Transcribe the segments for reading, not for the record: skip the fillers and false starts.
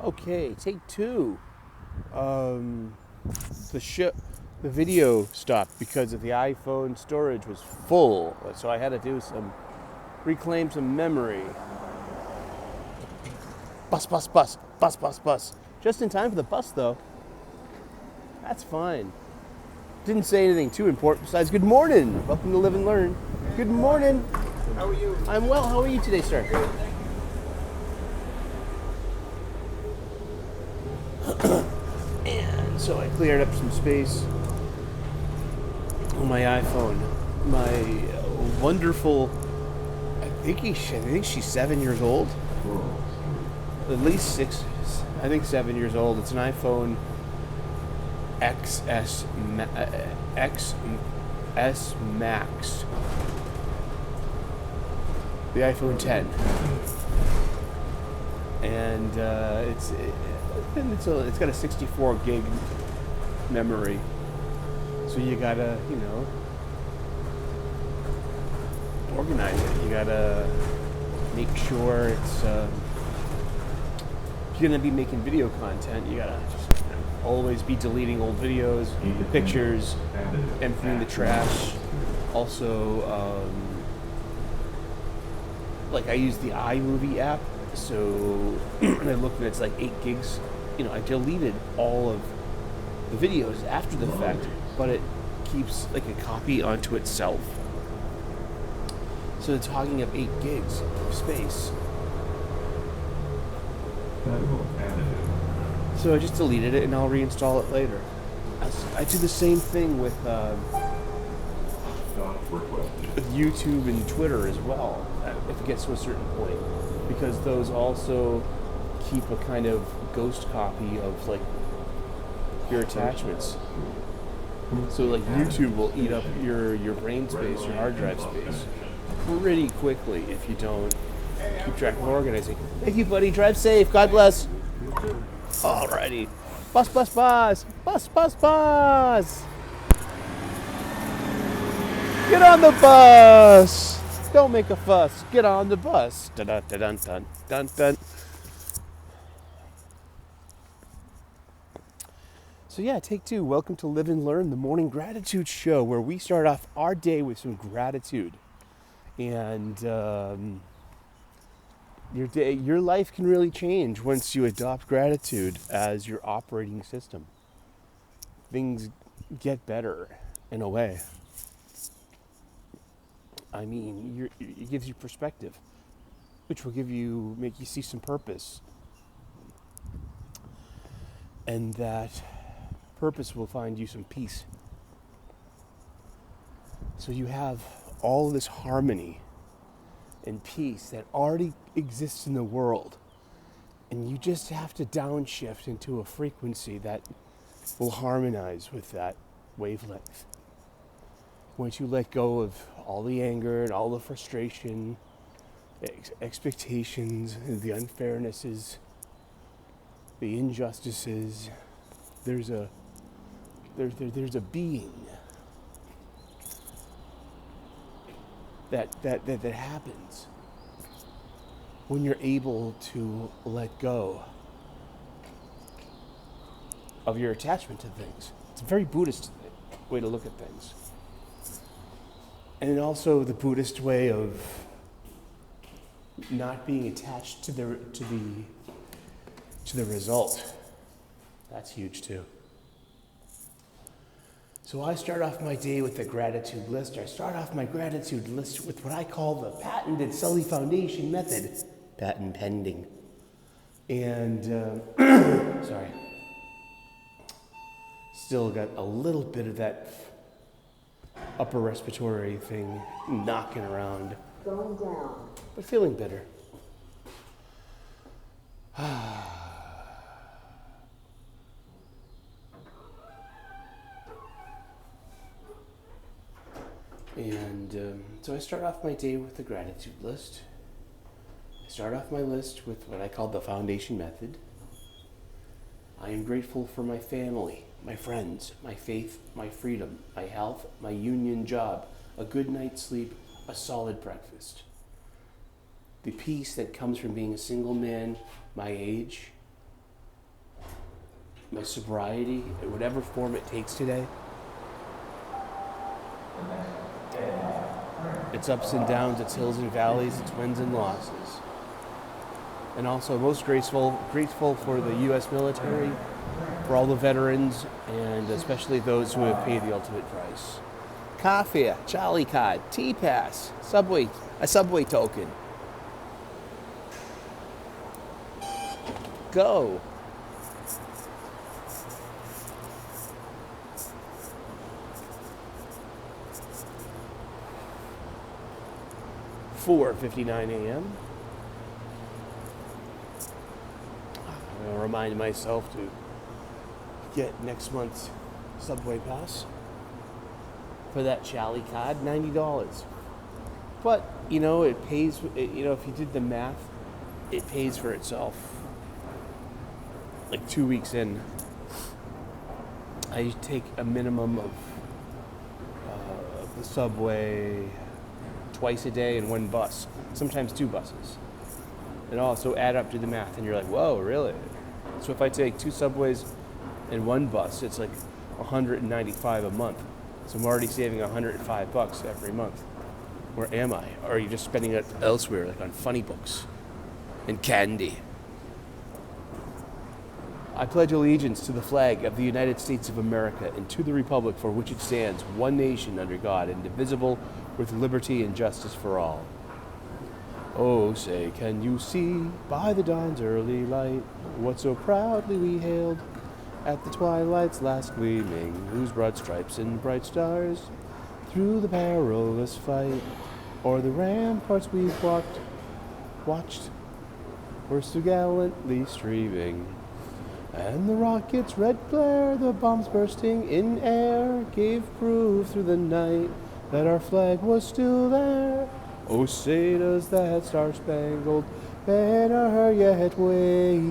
Okay, take two. The video stopped because of the iPhone storage was full, so I had to reclaim some memory. Bus. Just in time for the bus, though. That's fine. Didn't say anything too important besides good morning. Welcome to Live and Learn. Good morning. How are you? I'm well. How are you today, sir? Good, thank And so I cleared up some space on my iPhone. My wonderful, I think she's 7 years old. At least 6, I think 7 years old. It's an iPhone XS Max. The iPhone 10. And it's got a 64 gig memory. So you gotta, organize it. You gotta make sure it's, if you're gonna be making video content, you gotta just always be deleting old videos, pictures, emptying the trash. Also, like I use the iMovie app, so and I looked and it's like 8 gigs. I deleted all of the videos after the fact, but it keeps like a copy onto itself. So it's hogging up 8 gigs of space. So I just deleted it and I'll reinstall it later. I do the same thing with YouTube and Twitter as well, if it gets to a certain point, because those also keep a kind of ghost copy of like your attachments. So like YouTube will eat up your brain space, your hard drive space, pretty quickly if you don't keep track of organizing. Thank you, buddy. Drive safe. God bless. Alrighty. Bus. Get on the bus. Don't make a fuss. Get on the bus. Dun dun dun dun dun dun. So yeah, take two. Welcome to Live and Learn, the morning gratitude show, where we start off our day with some gratitude. And your life can really change once you adopt gratitude as your operating system. Things get better in a way. I mean, it gives you perspective, which will make you see some purpose. And that purpose will find you some peace. So you have all this harmony and peace that already exists in the world. And you just have to downshift into a frequency that will harmonize with that wavelength. Once you let go of all the anger and all the frustration, expectations, the unfairnesses, the injustices, there's a being that happens when you're able to let go of your attachment to things. It's a very Buddhist way to look at things. And also the Buddhist way of not being attached to the result. That's huge too. So I start off my day with a gratitude list. I start off my gratitude list with what I call the patented Sully Foundation method. Patent pending. And, sorry. Still got a little bit of that upper respiratory thing knocking around. Going down. But feeling better. And so I start off my day with a gratitude list. I start off my list with what I call the foundation method. I am grateful for my family, my friends, my faith, my freedom, my health, my union job, a good night's sleep, a solid breakfast. The peace that comes from being a single man my age, my sobriety in whatever form it takes today. Its ups and downs, its hills and valleys, its wins and losses. And also most grateful for the U.S. military, for all the veterans, and especially those who have paid the ultimate price. Coffee, Charlie card, T-Pass, a subway token. Go. $4:59 a.m. I'll remind myself to get next month's subway pass for that Chally card, $90. But, it pays, if you did the math, it pays for itself. Like 2 weeks in, I take a minimum of the subway twice a day in one bus, sometimes 2 buses. And also add up to the math, and you're like, whoa, really? So if I take 2 subways and 1 bus, it's like $195 a month. So I'm already saving $105 every month. Where am I? Or are you just spending it elsewhere, like on funny books and candy? I pledge allegiance to the flag of the United States of America and to the republic for which it stands, one nation under God, indivisible, with liberty and justice for all. Oh, say, can you see by the dawn's early light what so proudly we hailed at the twilight's last gleaming, whose broad stripes and bright stars through the perilous fight o'er the ramparts we've watched were so gallantly streaming. And the rocket's red glare, the bombs bursting in air, gave proof through the night that our flag was still there. Oh, say does that star-spangled banner yet wave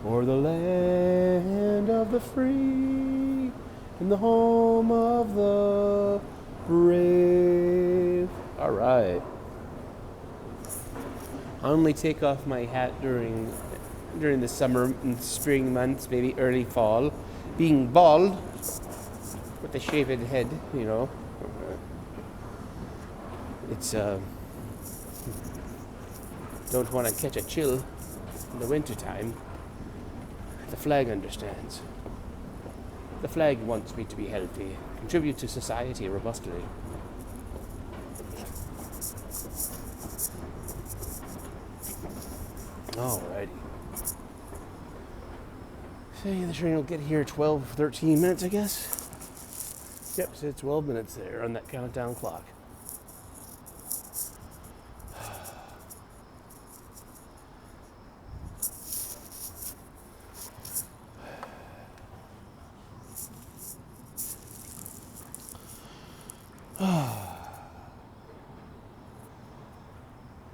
o'er the land of the free and the home of the brave. All right. I only take off my hat during the summer and spring months, maybe early fall. Being bald with a shaved head, it's don't want to catch a chill in the wintertime. The flag understands. The flag wants me to be healthy, contribute to society robustly. Alrighty. Say the train will get here 13 minutes, I guess. Yep, so 12 minutes there on that countdown clock.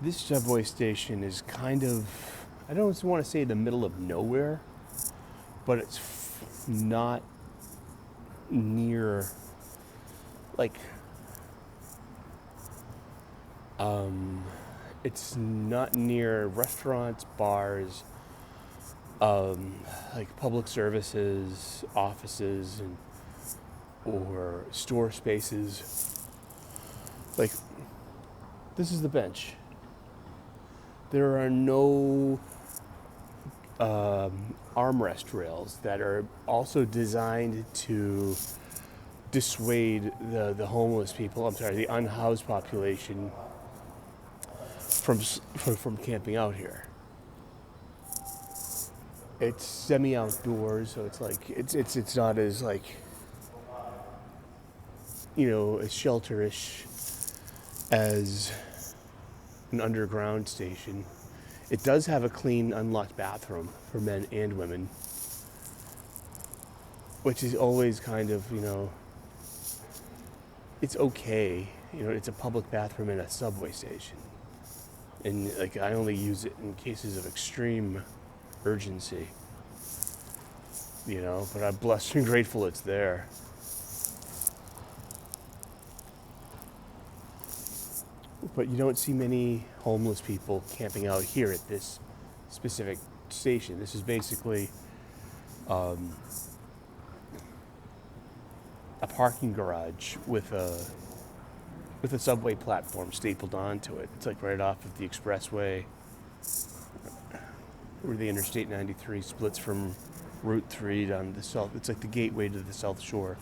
This subway station is kind of, I don't want to say the middle of nowhere, but it's not near, it's not near restaurants, bars, like public services, offices, or store spaces. Like, this is the bench. There are no armrest rails that are also designed to dissuade the homeless people, the unhoused population from camping out here. It's semi-outdoors, so it's like it's not as as shelterish as an underground station. It does have a clean, unlocked bathroom for men and women, which is always kind of, it's okay. It's a public bathroom in a subway station. And I only use it in cases of extreme urgency, but I'm blessed and grateful it's there. But you don't see many homeless people camping out here at this specific station. This is basically a parking garage with a subway platform stapled onto it. It's like right off of the expressway where the Interstate 93 splits from Route 3 down the south. It's like the gateway to the South Shore.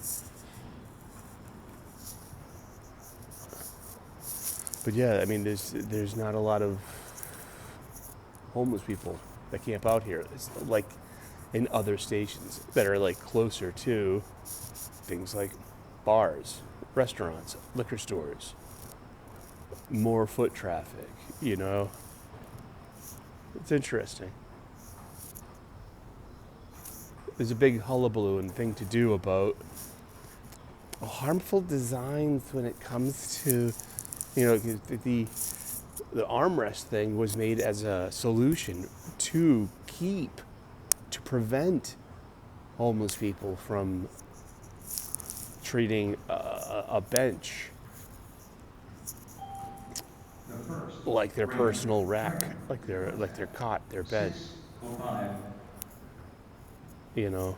But yeah, I mean, there's not a lot of homeless people that camp out here. It's like in other stations that are like closer to things like bars, restaurants, liquor stores, more foot traffic, you know. It's interesting. There's a big hullabaloo and thing to do about harmful designs when it comes to, you know, the armrest thing was made as a solution to prevent homeless people from treating a bench like their personal rack, like their cot, their bed. You know,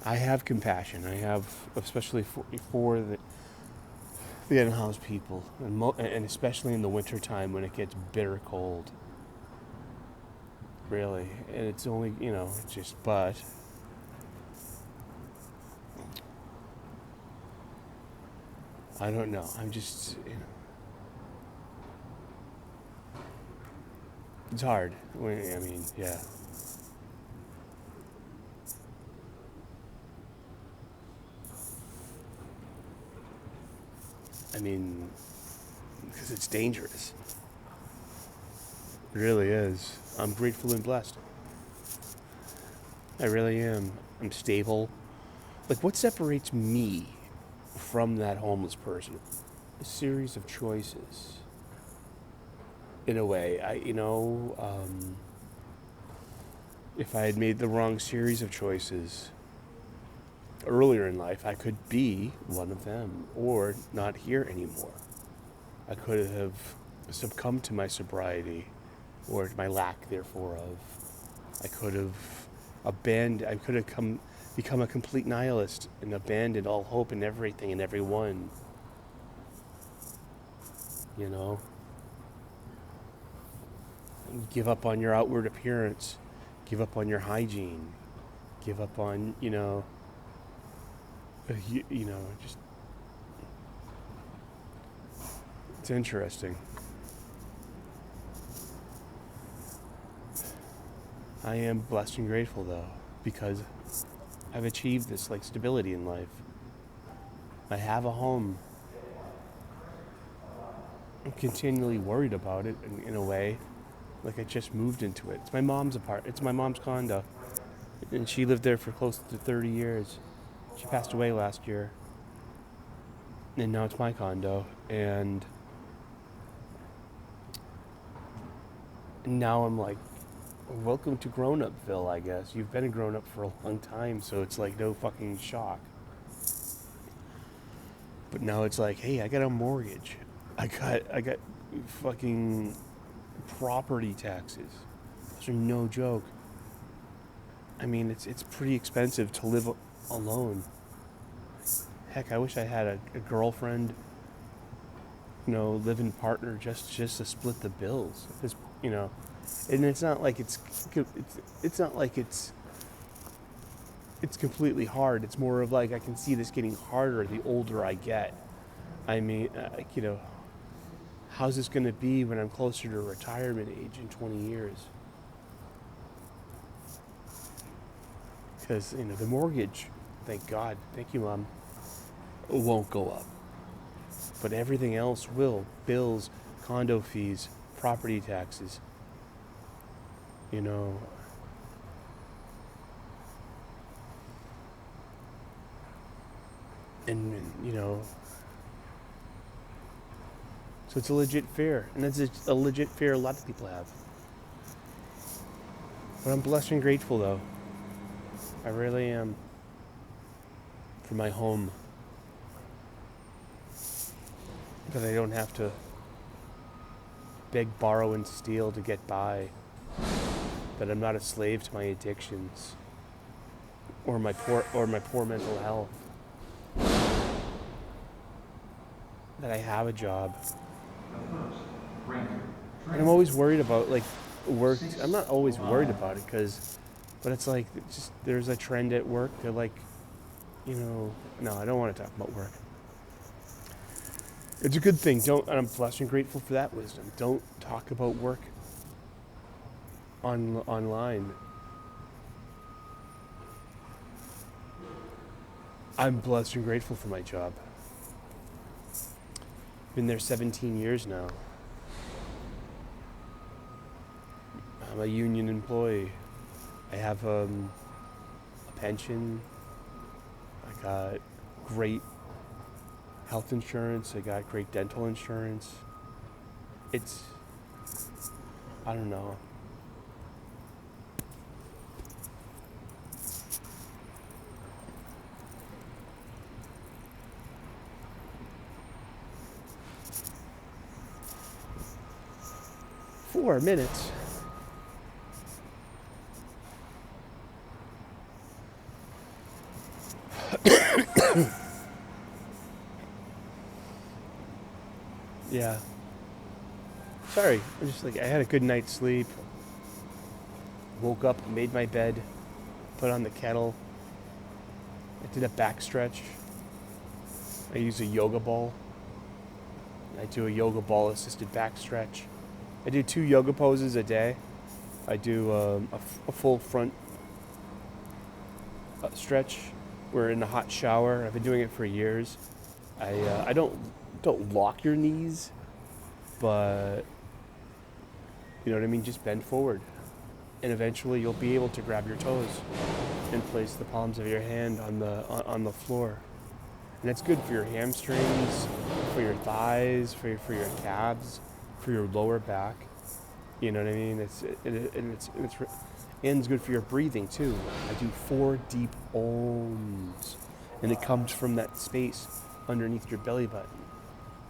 I have compassion. I have, especially for the unhoused people, and especially in the wintertime when it gets bitter cold. Really, and it's only, you know, it's just, but I don't know. I'm just, you know, it's hard. I mean, yeah. I mean, because it's dangerous. It really is. I'm grateful and blessed. I really am. I'm stable. Like, what separates me from that homeless person? A series of choices. In a way, if I had made the wrong series of choices earlier in life, I could be one of them or not here anymore. I could have succumbed to my sobriety or my lack, therefore, of. I could have become a complete nihilist and abandoned all hope in everything and everyone. You know? Give up on your outward appearance. Give up on your hygiene. Give up on, just. It's interesting. I am blessed and grateful, though, because I've achieved this, stability in life. I have a home. I'm continually worried about it in a way. Like I just moved into it. It's my mom's It's my mom's condo. And she lived there for close to 30 years. She passed away last year. And now it's my condo. And now I'm like, welcome to grown-upville, I guess. You've been a grown-up for a long time, so it's like no fucking shock. But now it's like, hey, I got a mortgage. I got fucking property taxes. Those are no joke. I mean, it's pretty expensive to live alone. Heck, I wish I had a girlfriend, live-in partner just to split the bills. Because, and it's not like it's not like it's completely hard. It's more of like I can see this getting harder the older I get. I mean, how's this going to be when I'm closer to retirement age in 20 years? Because, the mortgage, thank God, thank you, Mom, won't go up. But everything else will. Bills, condo fees, property taxes, and, so it's a legit fear. And it's a legit fear a lot of people have. But I'm blessed and grateful, though. I really am. For my home. That I don't have to beg, borrow, and steal to get by. that I'm not a slave to my addictions or my poor mental health. That I have a job. And I'm always worried about like work. I'm not always worried about it but it's like just there's a trend at work. They're like, no, I don't want to talk about work. It's a good thing. And I'm blessed and grateful for that wisdom. Don't talk about work online. I'm blessed and grateful for my job. Been there 17 years now. I'm a union employee. I have a pension. I got great health insurance. I got great dental insurance. I don't know. Four minutes. Yeah. Sorry, I had a good night's sleep. Woke up, made my bed, put on the kettle. I did a back stretch. I use a yoga ball. I do a yoga ball assisted back stretch. I do 2 yoga poses a day. I do a full front stretch. We're in a hot shower. I've been doing it for years. I don't lock your knees, but you know what I mean? Just bend forward. And eventually you'll be able to grab your toes and place the palms of your hand on the floor. And that's good for your hamstrings, for your thighs, for your calves, for your lower back. You know what I mean? And it's good for your breathing too. I do 4 deep ohms, and it comes from that space underneath your belly button.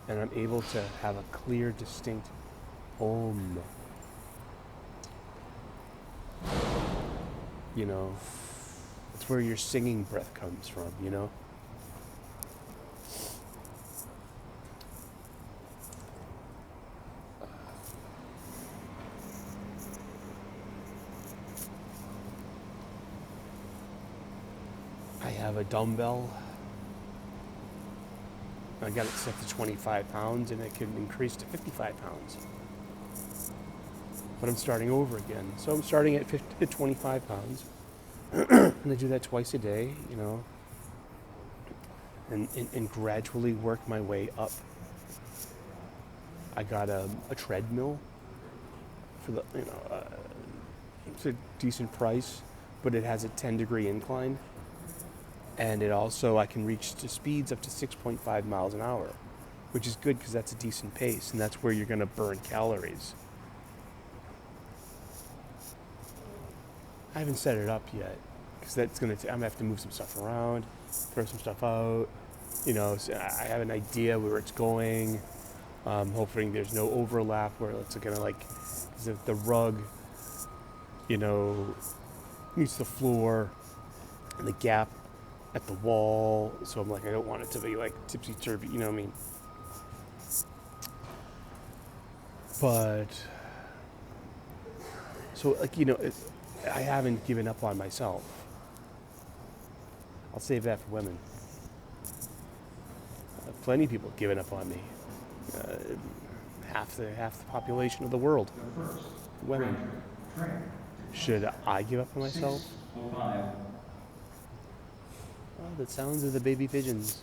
And I'm able to have a clear, distinct om. You know, it's where your singing breath comes from, you know? I have a dumbbell. I got it set to 25 pounds and it can increase to 55 pounds. But I'm starting over again. So I'm starting at 25 pounds. And I do that twice a day, you know, and gradually work my way up. I got a treadmill for the, it's a decent price, but it has a 10-degree incline. And it also, I can reach to speeds up to 6.5 miles an hour, which is good because that's a decent pace, and that's where you're going to burn calories. I haven't set it up yet because that's going to, I'm going to have to move some stuff around, throw some stuff out. You know, so I have an idea where it's going. Hoping there's no overlap where it's going to because if the rug, you know, meets the floor and the gap at the wall, so I'm like, I don't want it to be like tipsy-turvy, you know what I mean? But, so like, you know, I haven't given up on myself. I'll save that for women. Plenty of people have given up on me. Half the population of the world, women. Should I give up on myself? Oh, the sounds of the baby pigeons.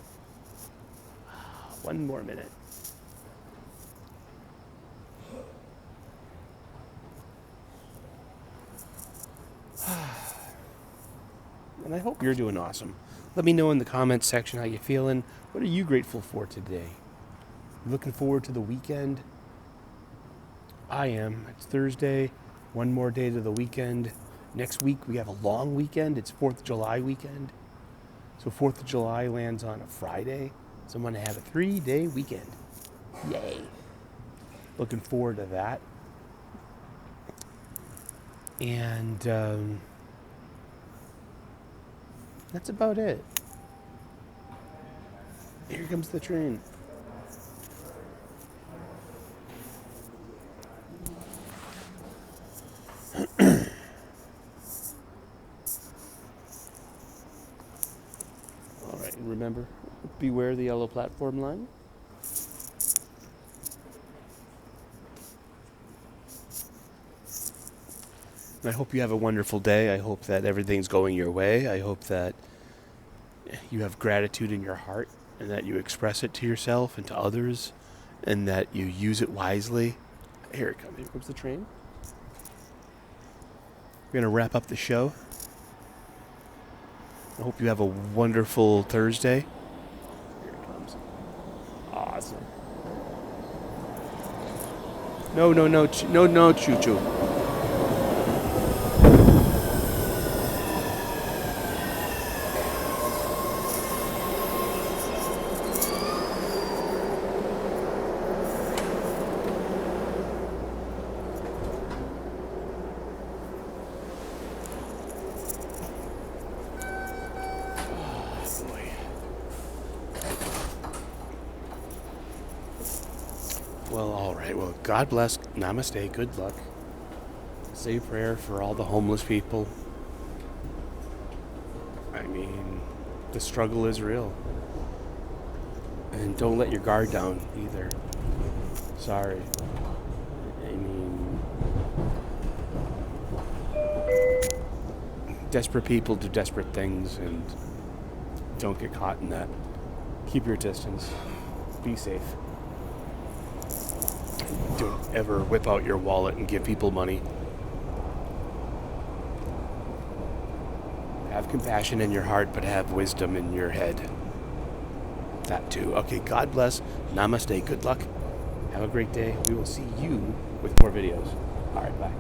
1 more minute. And I hope you're doing awesome. Let me know in the comments section how you're feeling. What are you grateful for today? Looking forward to the weekend? I am. It's Thursday. 1 more day to the weekend. Next week we have a long weekend. It's 4th of July weekend. So 4th of July lands on a Friday. So I'm going to have a 3-day weekend. Yay. Looking forward to that. And that's about it. Here comes the train. All right, and remember, beware the yellow platform line. And I hope you have a wonderful day. I hope that everything's going your way. I hope that you have gratitude in your heart and that you express it to yourself and to others and that you use it wisely. Here it comes. Here comes the train. We're going to wrap up the show. I hope you have a wonderful Thursday. Here it comes. Awesome. No, choo-choo. Well, all right. Well, God bless. Namaste. Good luck. Say a prayer for all the homeless people. I mean, the struggle is real. And don't let your guard down either. Sorry. I mean, desperate people do desperate things and don't get caught in that. Keep your distance. Be safe. Don't ever whip out your wallet and give people money. Have compassion in your heart, but have wisdom in your head. That too. Okay, God bless. Namaste. Good luck. Have a great day. We will see you with more videos. All right, bye.